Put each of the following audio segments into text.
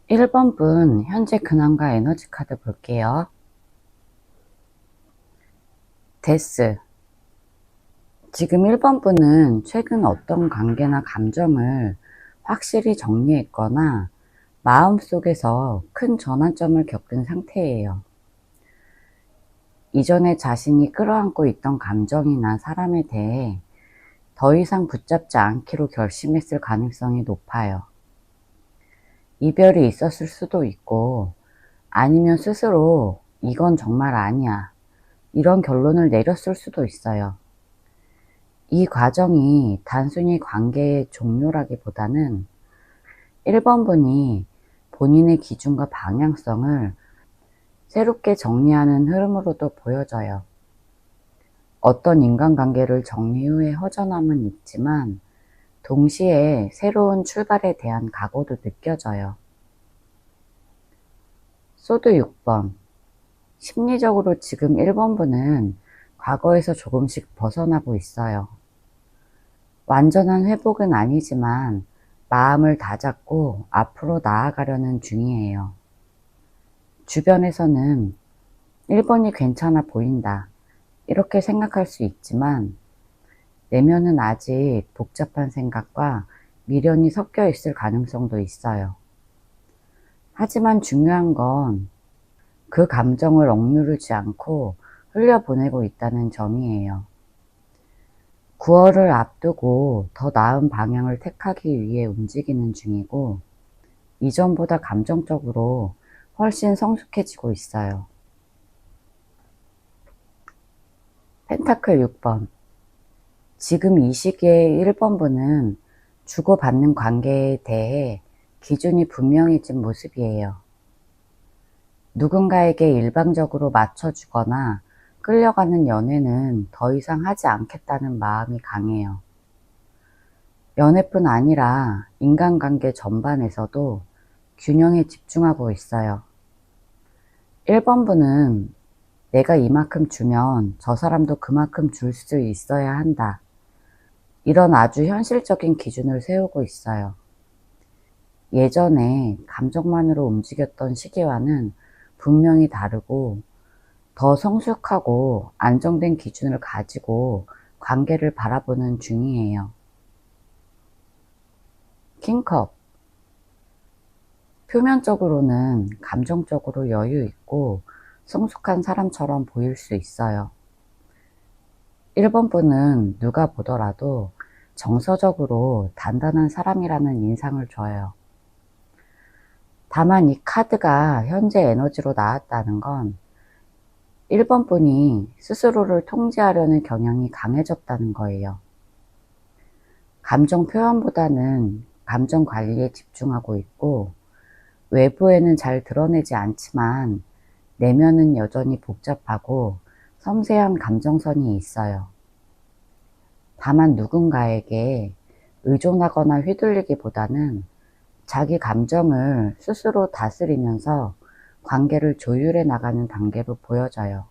1번 분 현재 근황과 에너지 카드 볼게요. 데스. 지금 1번 분은 최근 어떤 관계나 감정을 확실히 정리했거나 마음속에서 큰 전환점을 겪은 상태예요. 이전에 자신이 끌어안고 있던 감정이나 사람에 대해 더 이상 붙잡지 않기로 결심했을 가능성이 높아요. 이별이 있었을 수도 있고, 아니면 스스로 이건 정말 아니야, 이런 결론을 내렸을 수도 있어요. 이 과정이 단순히 관계의 종료라기보다는 1번 분이 본인의 기준과 방향성을 새롭게 정리하는 흐름으로도 보여져요. 어떤 인간관계를 정리 후에 허전함은 있지만 동시에 새로운 출발에 대한 각오도 느껴져요. 소드 6번. 심리적으로 지금 1번 분은 과거에서 조금씩 벗어나고 있어요. 완전한 회복은 아니지만 마음을 다잡고 앞으로 나아가려는 중이에요. 주변에서는 1번이 괜찮아 보인다, 이렇게 생각할 수 있지만 내면은 아직 복잡한 생각과 미련이 섞여 있을 가능성도 있어요. 하지만 중요한 건 그 감정을 억누르지 않고 흘려보내고 있다는 점이에요. 9월을 앞두고 더 나은 방향을 택하기 위해 움직이는 중이고, 이전보다 감정적으로 훨씬 성숙해지고 있어요. 펜타클 6번. 지금 이 시기에 1번 분은 주고받는 관계에 대해 기준이 분명해진 모습이에요. 누군가에게 일방적으로 맞춰주거나 끌려가는 연애는 더 이상 하지 않겠다는 마음이 강해요. 연애뿐 아니라 인간관계 전반에서도 균형에 집중하고 있어요. 1번 분은 내가 이만큼 주면 저 사람도 그만큼 줄 수 있어야 한다, 이런 아주 현실적인 기준을 세우고 있어요. 예전에 감정만으로 움직였던 시기와는 분명히 다르고 더 성숙하고 안정된 기준을 가지고 관계를 바라보는 중이에요. 킹컵. 표면적으로는 감정적으로 여유 있고 성숙한 사람처럼 보일 수 있어요. 1번 분은 누가 보더라도 정서적으로 단단한 사람이라는 인상을 줘요. 다만 이 카드가 현재 에너지로 나왔다는 건 1번 분이 스스로를 통제하려는 경향이 강해졌다는 거예요. 감정 표현보다는 감정 관리에 집중하고 있고, 외부에는 잘 드러내지 않지만 내면은 여전히 복잡하고 섬세한 감정선이 있어요. 다만 누군가에게 의존하거나 휘둘리기보다는 자기 감정을 스스로 다스리면서 관계를 조율해 나가는 단계로 보여져요.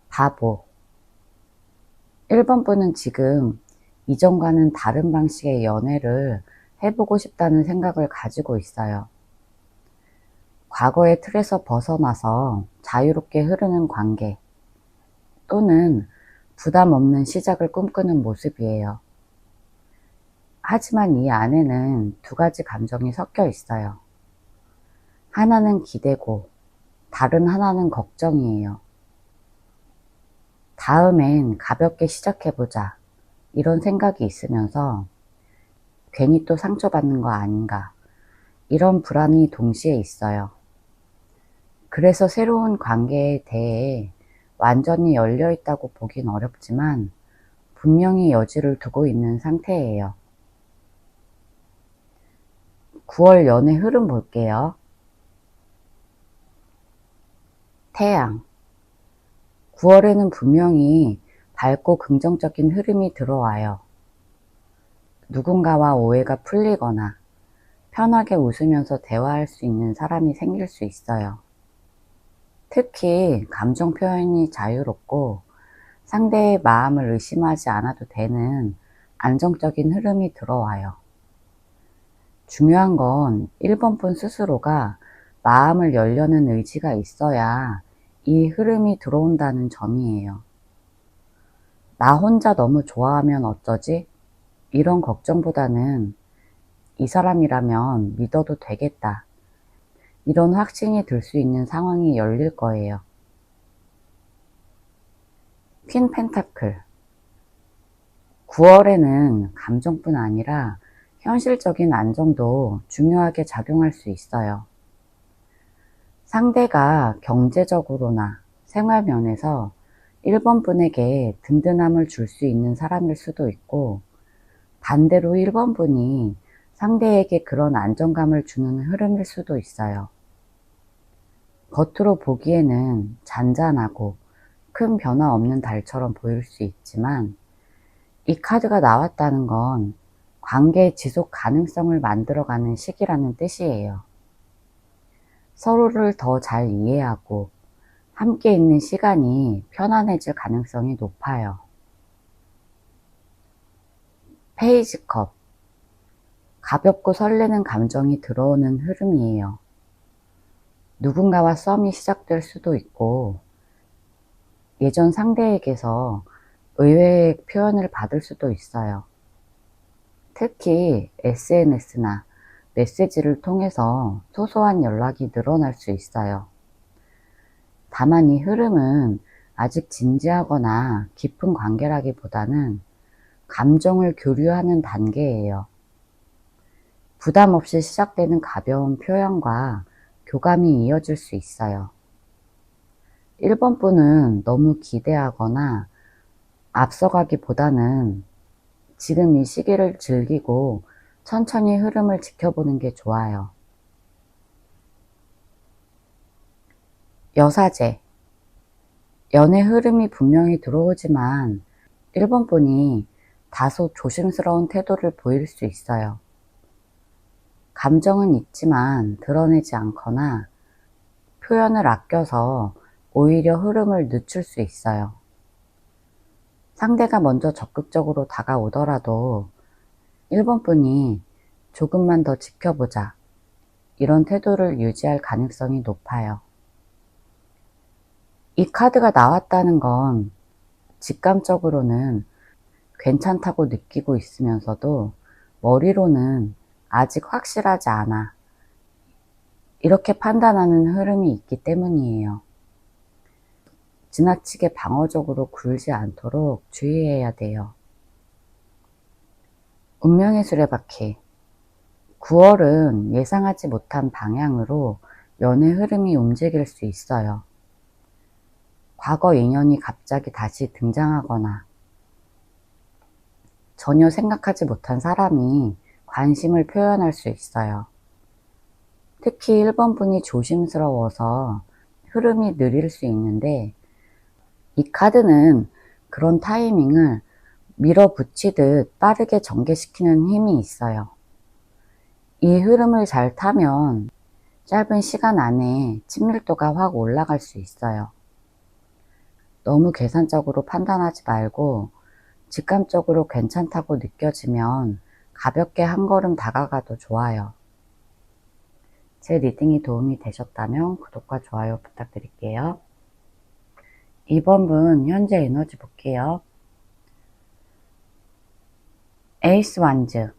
바보. 1번 분은 지금 이전과는 다른 방식의 연애를 해보고 싶다는 생각을 가지고 있어요. 과거의 틀에서 벗어나서 자유롭게 흐르는 관계 또는 부담 없는 시작을 꿈꾸는 모습이에요. 하지만 이 안에는 두 가지 감정이 섞여 있어요. 하나는 기대고 다른 하나는 걱정이에요. 다음엔 가볍게 시작해보자, 이런 생각이 있으면서 괜히 또 상처받는 거 아닌가, 이런 불안이 동시에 있어요. 그래서 새로운 관계에 대해 완전히 열려 있다고 보긴 어렵지만 분명히 여지를 두고 있는 상태예요. 9월 연애 흐름 볼게요. 태양. 9월에는 분명히 밝고 긍정적인 흐름이 들어와요. 누군가와 오해가 풀리거나 편하게 웃으면서 대화할 수 있는 사람이 생길 수 있어요. 특히 감정 표현이 자유롭고 상대의 마음을 의심하지 않아도 되는 안정적인 흐름이 들어와요. 중요한 건 1번 분 스스로가 마음을 열려는 의지가 있어야 이 흐름이 들어온다는 점이에요. 나 혼자 너무 좋아하면 어쩌지? 이런 걱정보다는 이 사람이라면 믿어도 되겠다. 이런 확신이 들 수 있는 상황이 열릴 거예요. 퀸 펜타클. 9월에는 감정뿐 아니라 현실적인 안정도 중요하게 작용할 수 있어요. 상대가 경제적으로나 생활 면에서 1번 분에게 든든함을 줄 수 있는 사람일 수도 있고, 반대로 1번 분이 상대에게 그런 안정감을 주는 흐름일 수도 있어요. 겉으로 보기에는 잔잔하고 큰 변화 없는 달처럼 보일 수 있지만, 이 카드가 나왔다는 건 관계의 지속 가능성을 만들어가는 시기라는 뜻이에요. 서로를 더 잘 이해하고 함께 있는 시간이 편안해질 가능성이 높아요. 페이지 컵. 가볍고 설레는 감정이 들어오는 흐름이에요. 누군가와 썸이 시작될 수도 있고, 예전 상대에게서 의외의 표현을 받을 수도 있어요. 특히 SNS나 메시지를 통해서 소소한 연락이 늘어날 수 있어요. 다만 이 흐름은 아직 진지하거나 깊은 관계라기보다는 감정을 교류하는 단계예요. 부담 없이 시작되는 가벼운 표현과 교감이 이어질 수 있어요. 1번 분은 너무 기대하거나 앞서가기보다는 지금 이 시기를 즐기고 천천히 흐름을 지켜보는 게 좋아요. 여사제. 연애 흐름이 분명히 들어오지만 1번 분이 다소 조심스러운 태도를 보일 수 있어요. 감정은 있지만 드러내지 않거나 표현을 아껴서 오히려 흐름을 늦출 수 있어요. 상대가 먼저 적극적으로 다가오더라도 1번 분이 조금만 더 지켜보자, 이런 태도를 유지할 가능성이 높아요. 이 카드가 나왔다는 건 직감적으로는 괜찮다고 느끼고 있으면서도 머리로는 아직 확실하지 않아, 이렇게 판단하는 흐름이 있기 때문이에요. 지나치게 방어적으로 굴지 않도록 주의해야 돼요. 운명의 수레바퀴. 9월은 예상하지 못한 방향으로 연애 흐름이 움직일 수 있어요. 과거 인연이 갑자기 다시 등장하거나 전혀 생각하지 못한 사람이 관심을 표현할 수 있어요. 특히 1번 분이 조심스러워서 흐름이 느릴 수 있는데, 이 카드는 그런 타이밍을 밀어붙이듯 빠르게 전개시키는 힘이 있어요. 이 흐름을 잘 타면 짧은 시간 안에 친밀도가 확 올라갈 수 있어요. 너무 계산적으로 판단하지 말고 직감적으로 괜찮다고 느껴지면 가볍게 한 걸음 다가가도 좋아요. 제 리딩이 도움이 되셨다면 구독과 좋아요 부탁드릴게요. 2번 분 현재 에너지 볼게요. 에이스 완즈.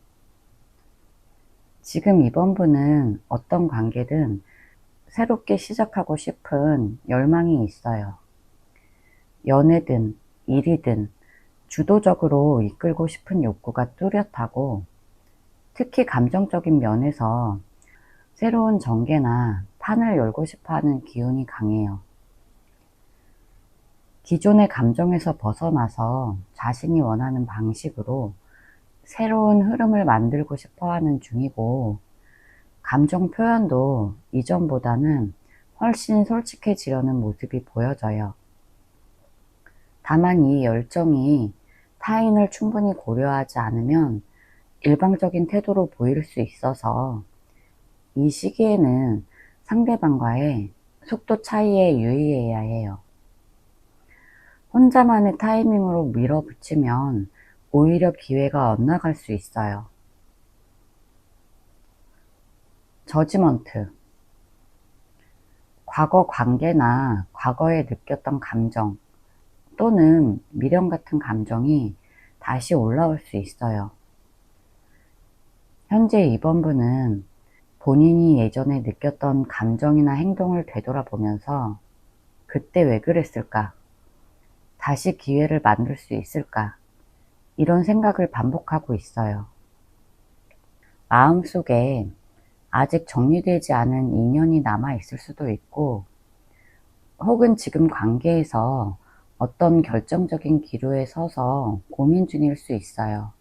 지금 2번 분은 어떤 관계든 새롭게 시작하고 싶은 열망이 있어요. 연애든 일이든 주도적으로 이끌고 싶은 욕구가 뚜렷하고, 특히 감정적인 면에서 새로운 전개나 판을 열고 싶어하는 기운이 강해요. 기존의 감정에서 벗어나서 자신이 원하는 방식으로 새로운 흐름을 만들고 싶어하는 중이고, 감정 표현도 이전보다는 훨씬 솔직해지려는 모습이 보여져요. 다만 이 열정이 타인을 충분히 고려하지 않으면 일방적인 태도로 보일 수 있어서 이 시기에는 상대방과의 속도 차이에 유의해야 해요. 혼자만의 타이밍으로 밀어붙이면 오히려 기회가 엇나갈 수 있어요. 저지먼트. 과거 관계나 과거에 느꼈던 감정 또는 미련 같은 감정이 다시 올라올 수 있어요. 현재 이번 분은 본인이 예전에 느꼈던 감정이나 행동을 되돌아보면서 그때 왜 그랬을까? 다시 기회를 만들 수 있을까? 이런 생각을 반복하고 있어요. 마음속에 아직 정리되지 않은 인연이 남아 있을 수도 있고, 혹은 지금 관계에서 어떤 결정적인 기로에 서서 고민 중일 수 있어요.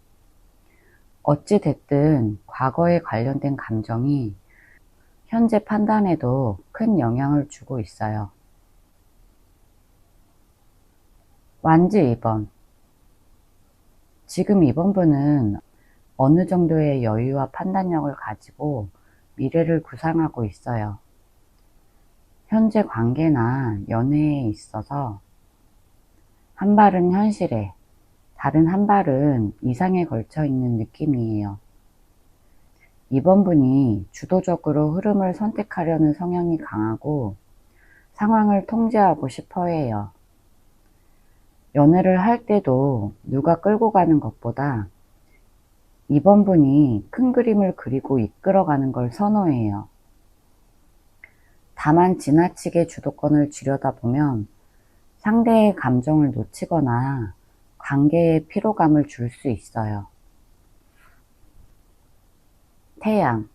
어찌 됐든 과거에 관련된 감정이 현재 판단에도 큰 영향을 주고 있어요. 완지 2번. 지금 이번 분은 어느 정도의 여유와 판단력을 가지고 미래를 구상하고 있어요. 현재 관계나 연애에 있어서 한 발은 현실에, 다른 한 발은 이상에 걸쳐 있는 느낌이에요. 이번 분이 주도적으로 흐름을 선택하려는 성향이 강하고 상황을 통제하고 싶어 해요. 연애를 할 때도 누가 끌고 가는 것보다 이번 분이 큰 그림을 그리고 이끌어가는 걸 선호해요. 다만 지나치게 주도권을 쥐려다 보면 상대의 감정을 놓치거나 관계에 피로감을 줄 수 있어요. 태양.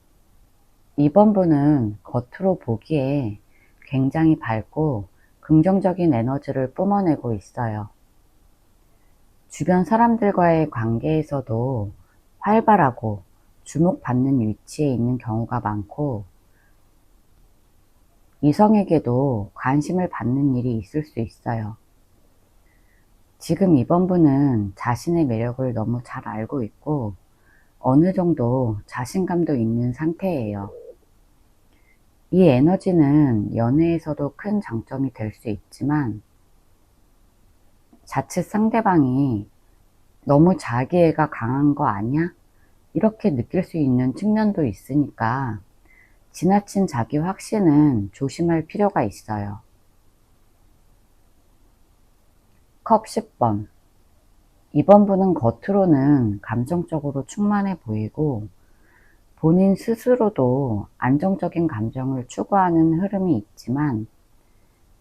이번 분은 겉으로 보기에 굉장히 밝고 긍정적인 에너지를 뿜어내고 있어요. 주변 사람들과의 관계에서도 활발하고 주목받는 위치에 있는 경우가 많고, 이성에게도 관심을 받는 일이 있을 수 있어요. 지금 이번 분은 자신의 매력을 너무 잘 알고 있고 어느 정도 자신감도 있는 상태예요. 이 에너지는 연애에서도 큰 장점이 될 수 있지만 자칫 상대방이 너무 자기애가 강한 거 아니야? 이렇게 느낄 수 있는 측면도 있으니까 지나친 자기 확신은 조심할 필요가 있어요. 컵 10번. 이번 분은 겉으로는 감정적으로 충만해 보이고 본인 스스로도 안정적인 감정을 추구하는 흐름이 있지만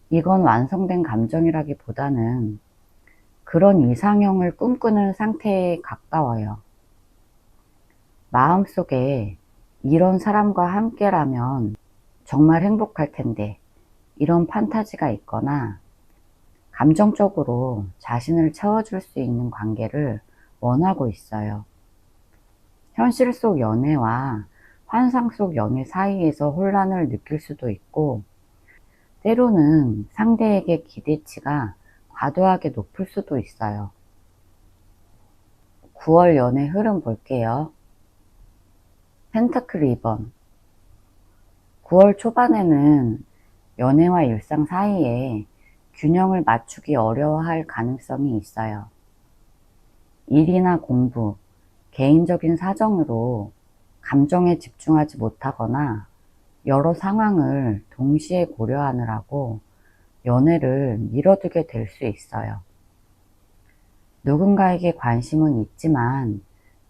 이건 완성된 감정이라기보다는 그런 이상형을 꿈꾸는 상태에 가까워요. 마음속에 이런 사람과 함께라면 정말 행복할 텐데 이런 판타지가 있거나 감정적으로 자신을 채워줄 수 있는 관계를 원하고 있어요. 현실 속 연애와 환상 속 연애 사이에서 혼란을 느낄 수도 있고 때로는 상대에게 기대치가 과도하게 높을 수도 있어요. 9월 연애 흐름 볼게요. 펜타클 2번. 9월 초반에는 연애와 일상 사이에 균형을 맞추기 어려워할 가능성이 있어요. 일이나 공부, 개인적인 사정으로 감정에 집중하지 못하거나 여러 상황을 동시에 고려하느라고 연애를 미뤄두게 될 수 있어요. 누군가에게 관심은 있지만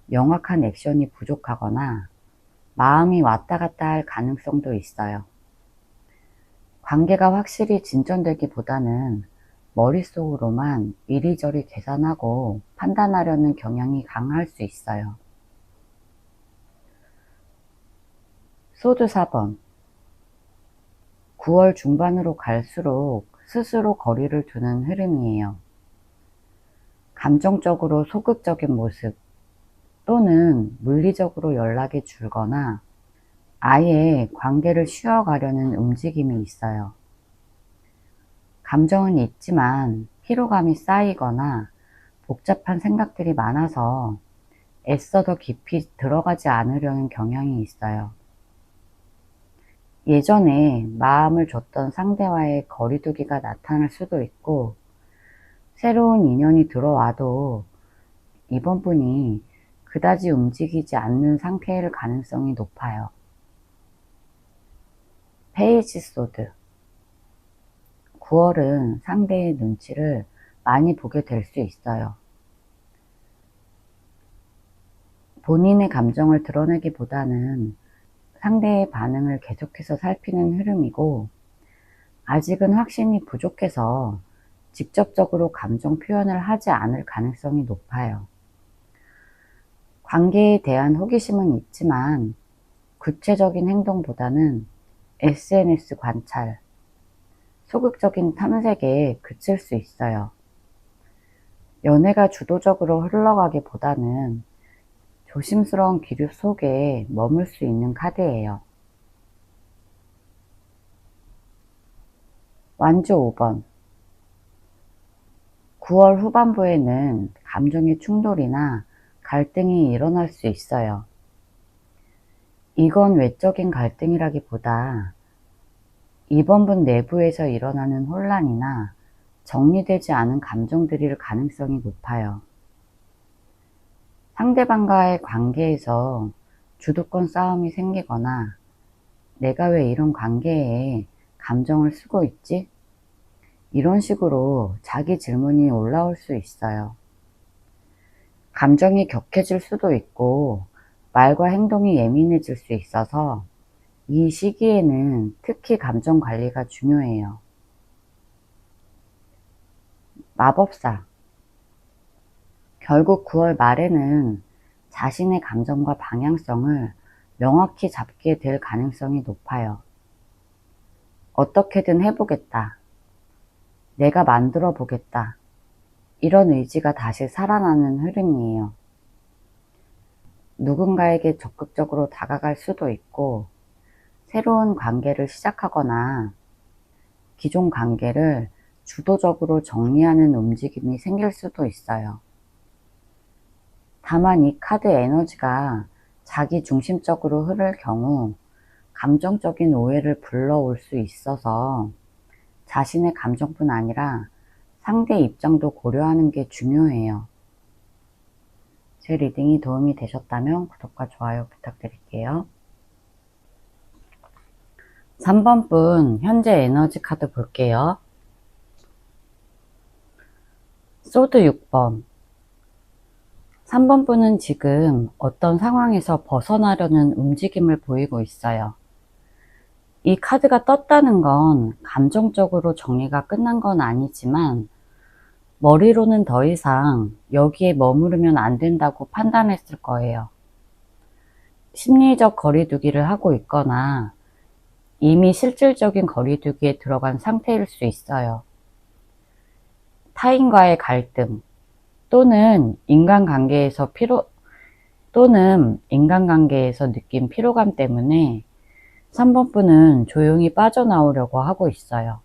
명확한 액션이 부족하거나 마음이 왔다 갔다 할 가능성도 있어요. 관계가 확실히 진전되기보다는 머릿속으로만 이리저리 계산하고 판단하려는 경향이 강할 수 있어요. 소드 4번. 9월 중반으로 갈수록 스스로 거리를 두는 흐름이에요. 감정적으로 소극적인 모습 또는 물리적으로 연락이 줄거나 아예 관계를 쉬어가려는 움직임이 있어요. 감정은 있지만 피로감이 쌓이거나 복잡한 생각들이 많아서 애써 더 깊이 들어가지 않으려는 경향이 있어요. 예전에 마음을 줬던 상대와의 거리두기가 나타날 수도 있고 새로운 인연이 들어와도 이번 분이 그다지 움직이지 않는 상태일 가능성이 높아요. 페이지 소드. 9월은 상대의 눈치를 많이 보게 될 수 있어요. 본인의 감정을 드러내기보다는 상대의 반응을 계속해서 살피는 흐름이고, 아직은 확신이 부족해서 직접적으로 감정 표현을 하지 않을 가능성이 높아요. 관계에 대한 호기심은 있지만 구체적인 행동보다는 SNS 관찰, 소극적인 탐색에 그칠 수 있어요. 연애가 주도적으로 흘러가기보다는 조심스러운 기류 속에 머물 수 있는 카드예요. 완주 5번. 9월 후반부에는 감정의 충돌이나 갈등이 일어날 수 있어요. 이건 외적인 갈등이라기보다 이번 분 내부에서 일어나는 혼란이나 정리되지 않은 감정들일 가능성이 높아요. 상대방과의 관계에서 주도권 싸움이 생기거나 내가 왜 이런 관계에 감정을 쓰고 있지? 이런 식으로 자기 질문이 올라올 수 있어요. 감정이 격해질 수도 있고 말과 행동이 예민해질 수 있어서 이 시기에는 특히 감정 관리가 중요해요. 마법사. 결국 9월 말에는 자신의 감정과 방향성을 명확히 잡게 될 가능성이 높아요. 어떻게든 해보겠다. 내가 만들어 보겠다. 이런 의지가 다시 살아나는 흐름이에요. 누군가에게 적극적으로 다가갈 수도 있고, 새로운 관계를 시작하거나 기존 관계를 주도적으로 정리하는 움직임이 생길 수도 있어요. 다만 이 카드 에너지가 자기 중심적으로 흐를 경우 감정적인 오해를 불러올 수 있어서 자신의 감정뿐 아니라 상대 입장도 고려하는 게 중요해요. 제 리딩이 도움이 되셨다면 구독과 좋아요 부탁드릴게요. 3번 분 현재 에너지 카드 볼게요. 소드 6번. 3번 분은 지금 어떤 상황에서 벗어나려는 움직임을 보이고 있어요. 이 카드가 떴다는 건 감정적으로 정리가 끝난 건 아니지만 머리로는 더 이상 여기에 머무르면 안 된다고 판단했을 거예요. 심리적 거리두기를 하고 있거나 이미 실질적인 거리두기에 들어간 상태일 수 있어요. 타인과의 갈등 또는 인간관계에서 느낀 피로감 때문에 3번 분은 조용히 빠져나오려고 하고 있어요.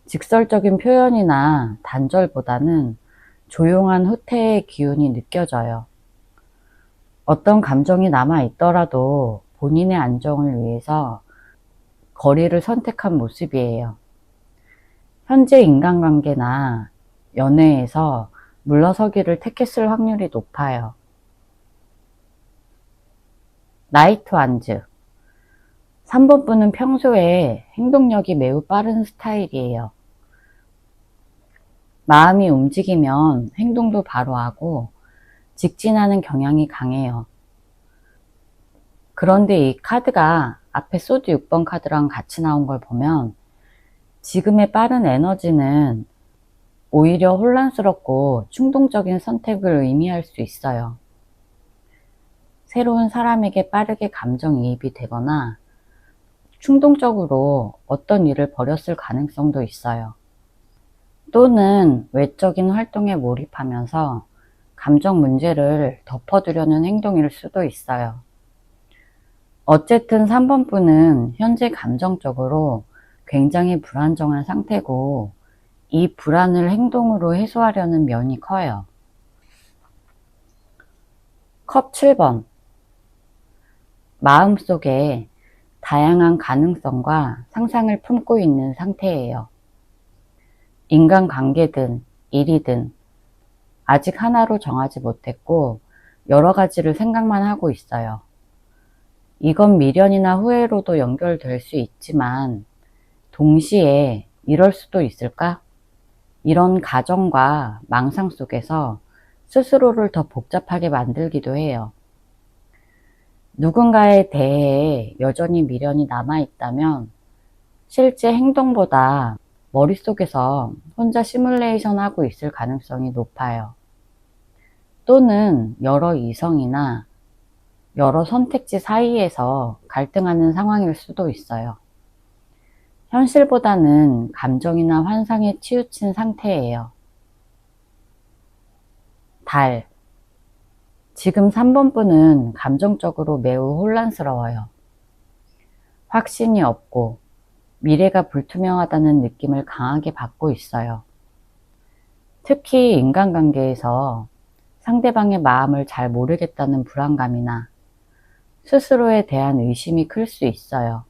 직설적인 표현이나 단절보다는 조용한 후퇴의 기운이 느껴져요. 어떤 감정이 남아있더라도 본인의 안정을 위해서 거리를 선택한 모습이에요. 현재 인간관계나 연애에서 물러서기를 택했을 확률이 높아요. 나이트 완즈. 3번 분은 평소에 행동력이 매우 빠른 스타일이에요. 마음이 움직이면 행동도 바로 하고 직진하는 경향이 강해요. 그런데 이 카드가 앞에 소드 6번 카드랑 같이 나온 걸 보면 지금의 빠른 에너지는 오히려 혼란스럽고 충동적인 선택을 의미할 수 있어요. 새로운 사람에게 빠르게 감정이입이 되거나 충동적으로 어떤 일을 벌였을 가능성도 있어요. 또는 외적인 활동에 몰입하면서 감정 문제를 덮어두려는 행동일 수도 있어요. 어쨌든 3번 분은 현재 감정적으로 굉장히 불안정한 상태고 이 불안을 행동으로 해소하려는 면이 커요. 컵 7번. 마음속에 다양한 가능성과 상상을 품고 있는 상태예요. 인간관계든 일이든 아직 하나로 정하지 못했고 여러 가지를 생각만 하고 있어요. 이건 미련이나 후회로도 연결될 수 있지만 동시에 이럴 수도 있을까? 이런 가정과 망상 속에서 스스로를 더 복잡하게 만들기도 해요. 누군가에 대해 여전히 미련이 남아있다면 실제 행동보다 머릿속에서 혼자 시뮬레이션 하고 있을 가능성이 높아요. 또는 여러 이성이나 여러 선택지 사이에서 갈등하는 상황일 수도 있어요. 현실보다는 감정이나 환상에 치우친 상태예요. 달. 지금 3번 분은 감정적으로 매우 혼란스러워요. 확신이 없고 미래가 불투명하다는 느낌을 강하게 받고 있어요. 특히 인간관계에서 상대방의 마음을 잘 모르겠다는 불안감이나 스스로에 대한 의심이 클 수 있어요.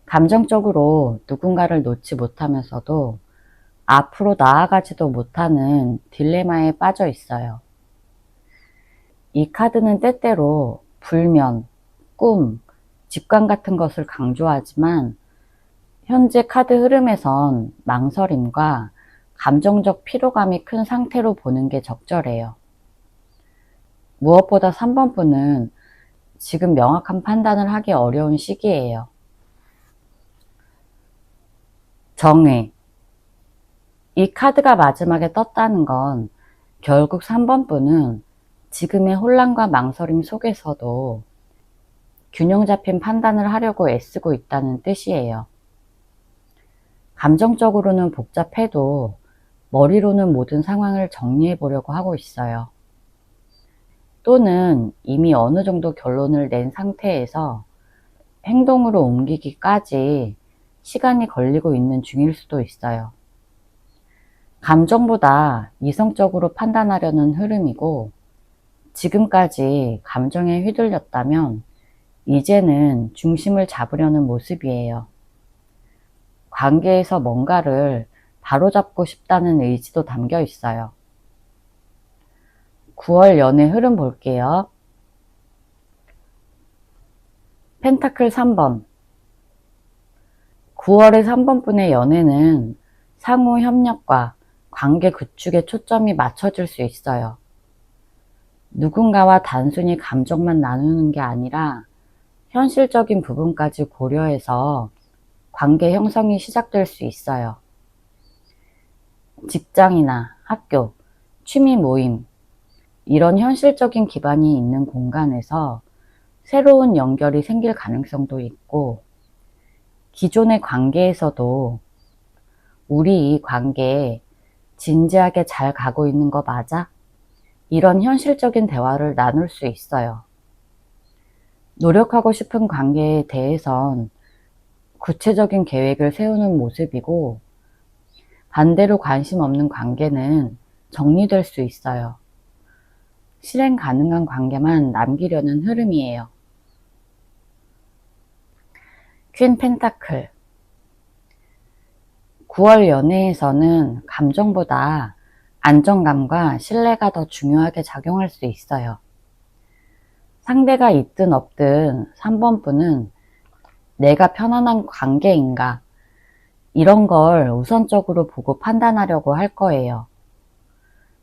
감정적으로 누군가를 놓지 못하면서도 앞으로 나아가지도 못하는 딜레마에 빠져 있어요. 이 카드는 때때로 불면, 꿈, 직관 같은 것을 강조하지만 현재 카드 흐름에선 망설임과 감정적 피로감이 큰 상태로 보는 게 적절해요. 무엇보다 3번 분은 지금 명확한 판단을 하기 어려운 시기예요. 정의. 이 카드가 마지막에 떴다는 건 결국 3번 분은 지금의 혼란과 망설임 속에서도 균형 잡힌 판단을 하려고 애쓰고 있다는 뜻이에요. 감정적으로는 복잡해도 머리로는 모든 상황을 정리해 보려고 하고 있어요. 또는 이미 어느 정도 결론을 낸 상태에서 행동으로 옮기기까지 시간이 걸리고 있는 중일 수도 있어요. 감정보다 이성적으로 판단하려는 흐름이고 지금까지 감정에 휘둘렸다면 이제는 중심을 잡으려는 모습이에요. 관계에서 뭔가를 바로잡고 싶다는 의지도 담겨 있어요. 9월 연애 흐름 볼게요. 펜타클 3번. 9월의 3번 분의 연애는 상호 협력과 관계 구축에 초점이 맞춰질 수 있어요. 누군가와 단순히 감정만 나누는 게 아니라 현실적인 부분까지 고려해서 관계 형성이 시작될 수 있어요. 직장이나 학교, 취미 모임, 이런 현실적인 기반이 있는 공간에서 새로운 연결이 생길 가능성도 있고, 기존의 관계에서도 우리 이 관계 진지하게 잘 가고 있는 거 맞아? 이런 현실적인 대화를 나눌 수 있어요. 노력하고 싶은 관계에 대해선 구체적인 계획을 세우는 모습이고, 반대로 관심 없는 관계는 정리될 수 있어요. 실행 가능한 관계만 남기려는 흐름이에요. 퀸 펜타클. 9월 연애에서는 감정보다 안정감과 신뢰가 더 중요하게 작용할 수 있어요. 상대가 있든 없든 3번 분은 내가 편안한 관계인가 이런 걸 우선적으로 보고 판단하려고 할 거예요.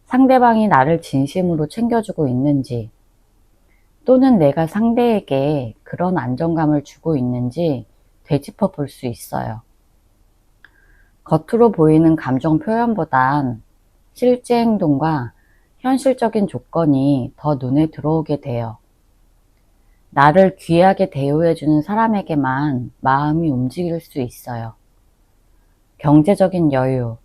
상대방이 나를 진심으로 챙겨주고 있는지 또는 내가 상대에게 그런 안정감을 주고 있는지 되짚어 볼 수 있어요. 겉으로 보이는 감정 표현보단 실제 행동과 현실적인 조건이 더 눈에 들어오게 돼요. 나를 귀하게 대우해주는 사람에게만 마음이 움직일 수 있어요. 경제적인 여유,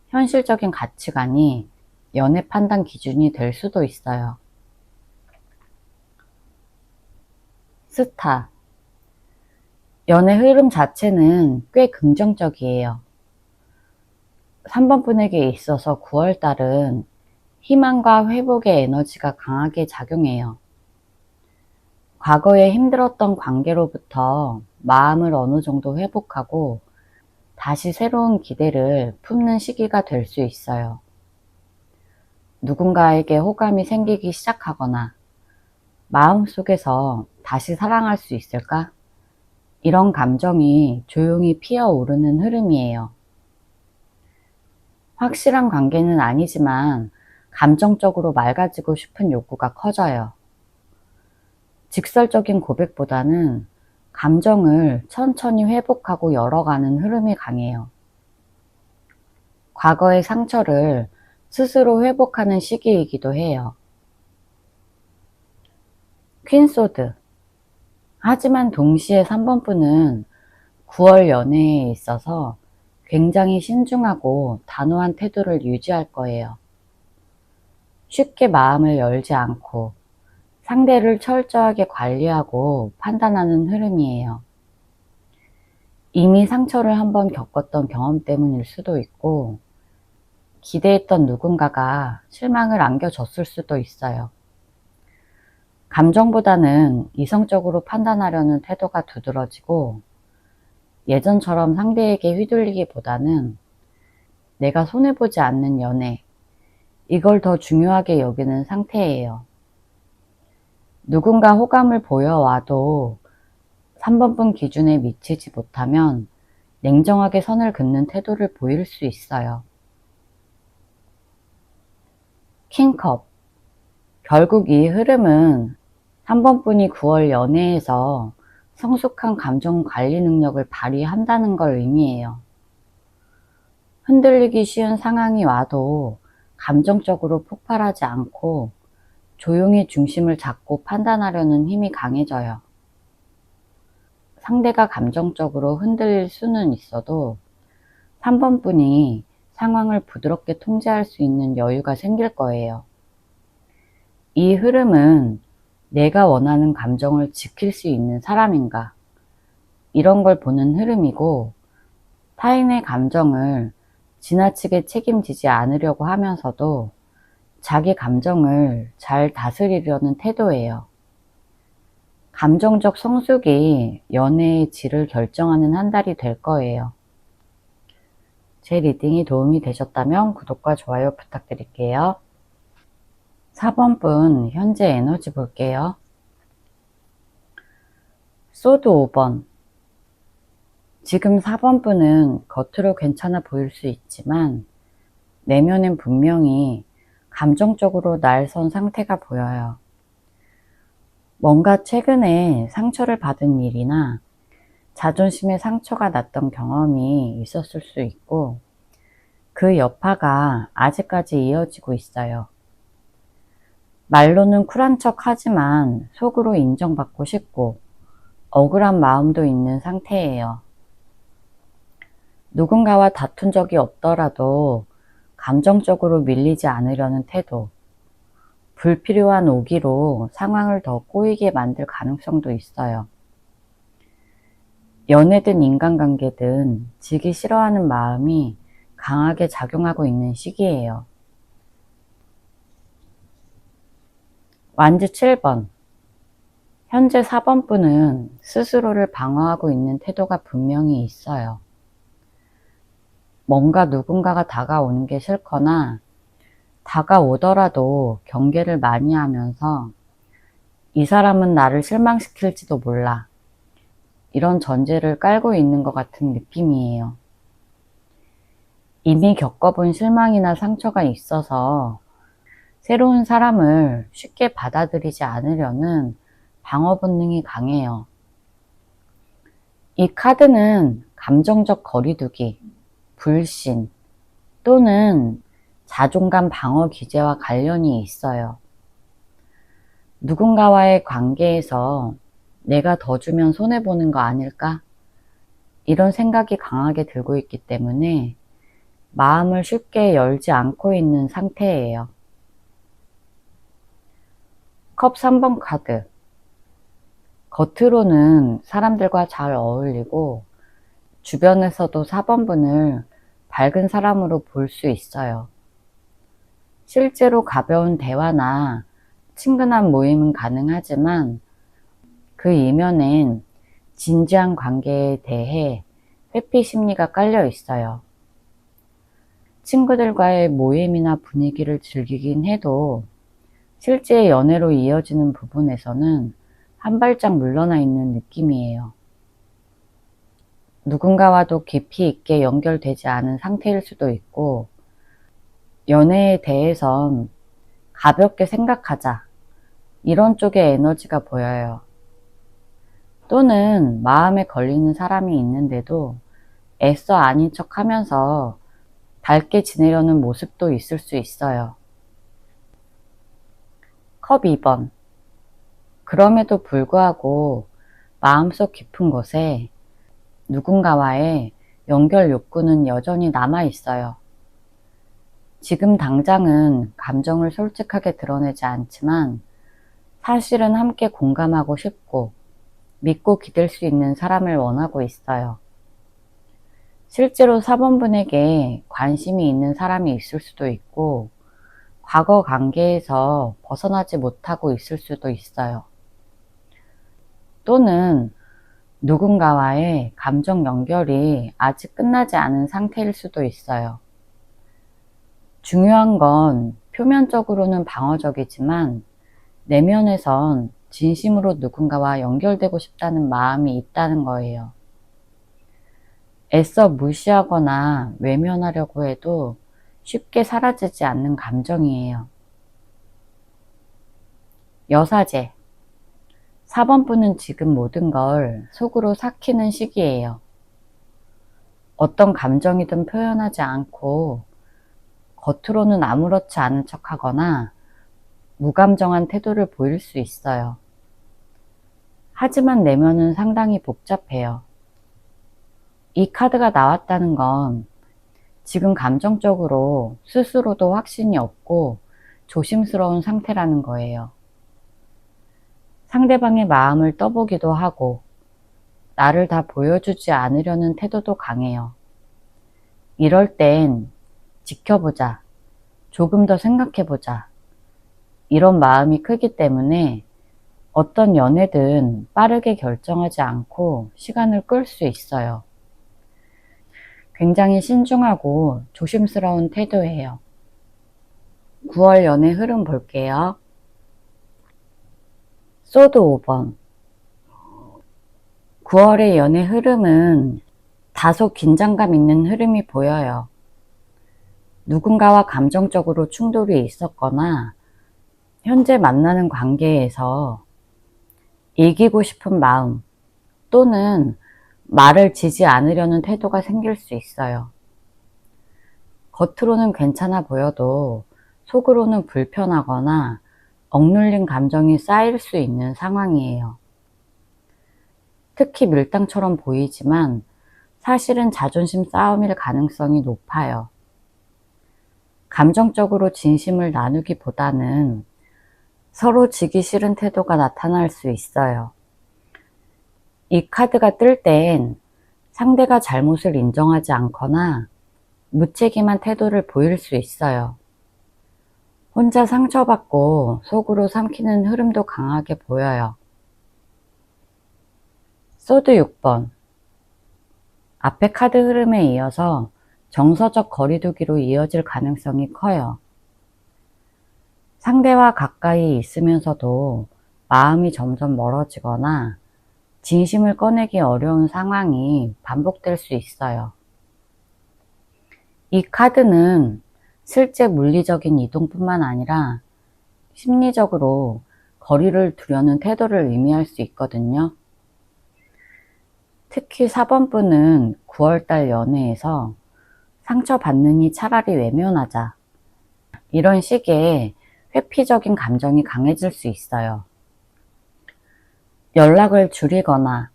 현실적인 가치관이 연애 판단 기준이 될 수도 있어요. 스타. 연애 흐름 자체는 꽤 긍정적이에요. 3번 분에게 있어서 9월달은 희망과 회복의 에너지가 강하게 작용해요. 과거에 힘들었던 관계로부터 마음을 어느 정도 회복하고 다시 새로운 기대를 품는 시기가 될 수 있어요. 누군가에게 호감이 생기기 시작하거나 마음속에서 다시 사랑할 수 있을까? 이런 감정이 조용히 피어오르는 흐름이에요. 확실한 관계는 아니지만 감정적으로 맑아지고 싶은 욕구가 커져요. 직설적인 고백보다는 감정을 천천히 회복하고 열어가는 흐름이 강해요. 과거의 상처를 스스로 회복하는 시기이기도 해요. 퀸소드. 하지만 동시에 3번 분은 9월 연애에 있어서 굉장히 신중하고 단호한 태도를 유지할 거예요. 쉽게 마음을 열지 않고 상대를 철저하게 관리하고 판단하는 흐름이에요. 이미 상처를 한번 겪었던 경험 때문일 수도 있고, 기대했던 누군가가 실망을 안겨줬을 수도 있어요. 감정보다는 이성적으로 판단하려는 태도가 두드러지고, 예전처럼 상대에게 휘둘리기보다는 내가 손해보지 않는 연애, 이걸 더 중요하게 여기는 상태예요. 누군가 호감을 보여와도 3번 분 기준에 미치지 못하면 냉정하게 선을 긋는 태도를 보일 수 있어요. 킹컵. 결국 이 흐름은 3번 분이 9월 연애에서 성숙한 감정 관리 능력을 발휘한다는 걸 의미해요. 흔들리기 쉬운 상황이 와도 감정적으로 폭발하지 않고 조용히 중심을 잡고 판단하려는 힘이 강해져요. 상대가 감정적으로 흔들릴 수는 있어도 3번 분이 상황을 부드럽게 통제할 수 있는 여유가 생길 거예요. 이 흐름은 내가 원하는 감정을 지킬 수 있는 사람인가, 이런 걸 보는 흐름이고, 타인의 감정을 지나치게 책임지지 않으려고 하면서도 자기 감정을 잘 다스리려는 태도예요. 감정적 성숙이 연애의 질을 결정하는 한 달이 될 거예요. 제 리딩이 도움이 되셨다면 구독과 좋아요 부탁드릴게요. 4번 분 현재 에너지 볼게요. 소드 5번. 지금 4번 분은 겉으로 괜찮아 보일 수 있지만 내면엔 분명히 감정적으로 날선 상태가 보여요. 뭔가 최근에 상처를 받은 일이나 자존심에 상처가 났던 경험이 있었을 수 있고, 그 여파가 아직까지 이어지고 있어요. 말로는 쿨한 척 하지만 속으로 인정받고 싶고 억울한 마음도 있는 상태예요. 누군가와 다툰 적이 없더라도 감정적으로 밀리지 않으려는 태도, 불필요한 오기로 상황을 더 꼬이게 만들 가능성도 있어요. 연애든 인간관계든 지기 싫어하는 마음이 강하게 작용하고 있는 시기예요. 완즈 7번. 현재 4번 분은 스스로를 방어하고 있는 태도가 분명히 있어요. 뭔가 누군가가 다가오는 게 싫거나 다가오더라도 경계를 많이 하면서 이 사람은 나를 실망시킬지도 몰라, 이런 전제를 깔고 있는 것 같은 느낌이에요. 이미 겪어본 실망이나 상처가 있어서 새로운 사람을 쉽게 받아들이지 않으려는 방어 본능이 강해요. 이 카드는 감정적 거리두기, 불신 또는 자존감 방어 기제와 관련이 있어요. 누군가와의 관계에서 내가 더 주면 손해보는 거 아닐까? 이런 생각이 강하게 들고 있기 때문에 마음을 쉽게 열지 않고 있는 상태예요. 컵 3번 카드. 겉으로는 사람들과 잘 어울리고 주변에서도 4번 분을 밝은 사람으로 볼 수 있어요. 실제로 가벼운 대화나 친근한 모임은 가능하지만 그 이면엔 진지한 관계에 대해 회피 심리가 깔려 있어요. 친구들과의 모임이나 분위기를 즐기긴 해도 실제 연애로 이어지는 부분에서는 한 발짝 물러나 있는 느낌이에요. 누군가와도 깊이 있게 연결되지 않은 상태일 수도 있고, 연애에 대해선 가볍게 생각하자, 이런 쪽의 에너지가 보여요. 또는 마음에 걸리는 사람이 있는데도 애써 아닌 척 하면서 밝게 지내려는 모습도 있을 수 있어요. 컵 2번. 그럼에도 불구하고 마음속 깊은 곳에 누군가와의 연결 욕구는 여전히 남아 있어요. 지금 당장은 감정을 솔직하게 드러내지 않지만 사실은 함께 공감하고 싶고 믿고 기댈 수 있는 사람을 원하고 있어요. 실제로 4번분에게 관심이 있는 사람이 있을 수도 있고 과거 관계에서 벗어나지 못하고 있을 수도 있어요. 또는 누군가와의 감정 연결이 아직 끝나지 않은 상태일 수도 있어요. 중요한 건 표면적으로는 방어적이지만 내면에선 진심으로 누군가와 연결되고 싶다는 마음이 있다는 거예요. 애써 무시하거나 외면하려고 해도 쉽게 사라지지 않는 감정이에요. 여사제. 4번분은 지금 모든 걸 속으로 삭히는 시기예요. 어떤 감정이든 표현하지 않고 겉으로는 아무렇지 않은 척하거나 무감정한 태도를 보일 수 있어요. 하지만 내면은 상당히 복잡해요. 이 카드가 나왔다는 건 지금 감정적으로 스스로도 확신이 없고 조심스러운 상태라는 거예요. 상대방의 마음을 떠보기도 하고 나를 다 보여주지 않으려는 태도도 강해요. 이럴 땐 지켜보자, 조금 더 생각해보자, 이런 마음이 크기 때문에 어떤 연애든 빠르게 결정하지 않고 시간을 끌 수 있어요. 굉장히 신중하고 조심스러운 태도예요. 9월 연애 흐름 볼게요. 소드 5번. 9월의 연애 흐름은 다소 긴장감 있는 흐름이 보여요. 누군가와 감정적으로 충돌이 있었거나 현재 만나는 관계에서 이기고 싶은 마음 또는 말을 지지 않으려는 태도가 생길 수 있어요. 겉으로는 괜찮아 보여도 속으로는 불편하거나 억눌린 감정이 쌓일 수 있는 상황이에요. 특히 밀당처럼 보이지만 사실은 자존심 싸움일 가능성이 높아요. 감정적으로 진심을 나누기보다는 서로 지기 싫은 태도가 나타날 수 있어요. 이 카드가 뜰 땐 상대가 잘못을 인정하지 않거나 무책임한 태도를 보일 수 있어요. 혼자 상처받고 속으로 삼키는 흐름도 강하게 보여요. 소드 6번. 앞의 카드 흐름에 이어서 정서적 거리두기로 이어질 가능성이 커요. 상대와 가까이 있으면서도 마음이 점점 멀어지거나 진심을 꺼내기 어려운 상황이 반복될 수 있어요. 이 카드는 실제 물리적인 이동뿐만 아니라 심리적으로 거리를 두려는 태도를 의미할 수 있거든요. 특히 4번분은 9월달 연애에서 상처받느니 차라리 외면하자, 이런 식의 회피적인 감정이 강해질 수 있어요. 연락을 줄이거나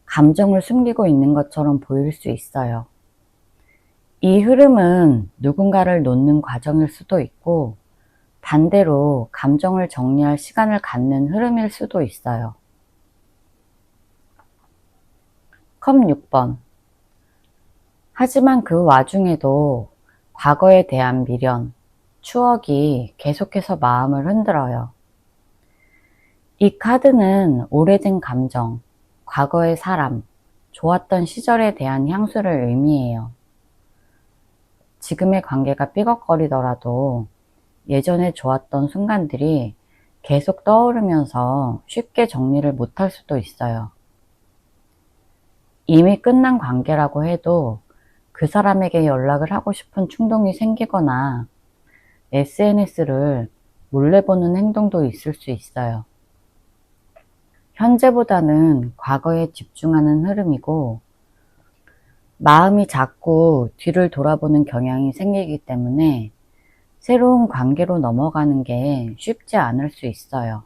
감정을 숨기고 있는 것처럼 보일 수 있어요. 이 흐름은 누군가를 놓는 과정일 수도 있고 반대로 감정을 정리할 시간을 갖는 흐름일 수도 있어요. 컵 6번. 하지만 그 와중에도 과거에 대한 미련, 추억이 계속해서 마음을 흔들어요. 이 카드는 오래된 감정, 과거의 사람, 좋았던 시절에 대한 향수를 의미해요. 지금의 관계가 삐걱거리더라도 예전에 좋았던 순간들이 계속 떠오르면서 쉽게 정리를 못할 수도 있어요. 이미 끝난 관계라고 해도 그 사람에게 연락을 하고 싶은 충동이 생기거나 SNS를 몰래 보는 행동도 있을 수 있어요. 현재보다는 과거에 집중하는 흐름이고, 마음이 자꾸 뒤를 돌아보는 경향이 생기기 때문에 새로운 관계로 넘어가는 게 쉽지 않을 수 있어요.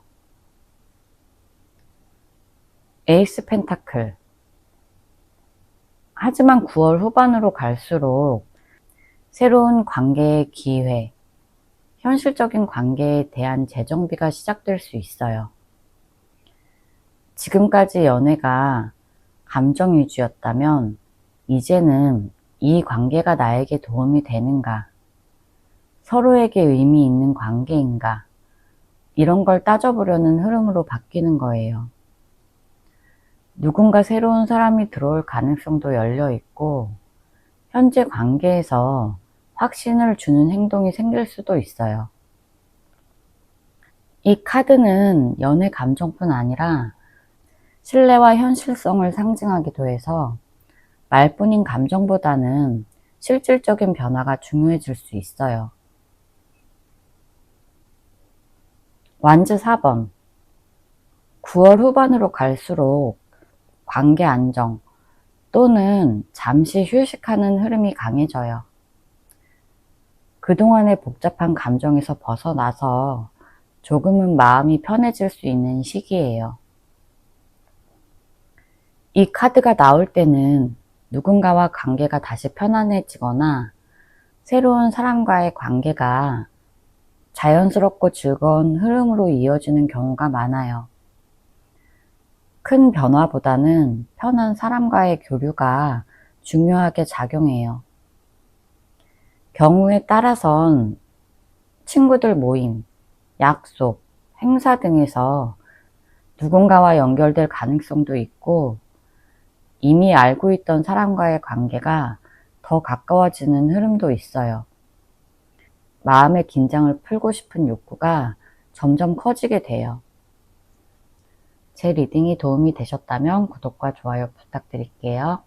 에이스 펜타클. 하지만 9월 후반으로 갈수록 새로운 관계의 기회, 현실적인 관계에 대한 재정비가 시작될 수 있어요. 지금까지 연애가 감정 위주였다면 이제는 이 관계가 나에게 도움이 되는가, 서로에게 의미 있는 관계인가, 이런 걸 따져보려는 흐름으로 바뀌는 거예요. 누군가 새로운 사람이 들어올 가능성도 열려 있고, 현재 관계에서 확신을 주는 행동이 생길 수도 있어요. 이 카드는 연애 감정뿐 아니라 신뢰와 현실성을 상징하기도 해서 말뿐인 감정보다는 실질적인 변화가 중요해질 수 있어요. 완즈 4번. 9월 후반으로 갈수록 관계 안정 또는 잠시 휴식하는 흐름이 강해져요. 그동안의 복잡한 감정에서 벗어나서 조금은 마음이 편해질 수 있는 시기예요. 이 카드가 나올 때는 누군가와 관계가 다시 편안해지거나 새로운 사람과의 관계가 자연스럽고 즐거운 흐름으로 이어지는 경우가 많아요. 큰 변화보다는 편한 사람과의 교류가 중요하게 작용해요. 경우에 따라선 친구들 모임, 약속, 행사 등에서 누군가와 연결될 가능성도 있고, 이미 알고 있던 사람과의 관계가 더 가까워지는 흐름도 있어요. 마음의 긴장을 풀고 싶은 욕구가 점점 커지게 돼요. 제 리딩이 도움이 되셨다면 구독과 좋아요 부탁드릴게요.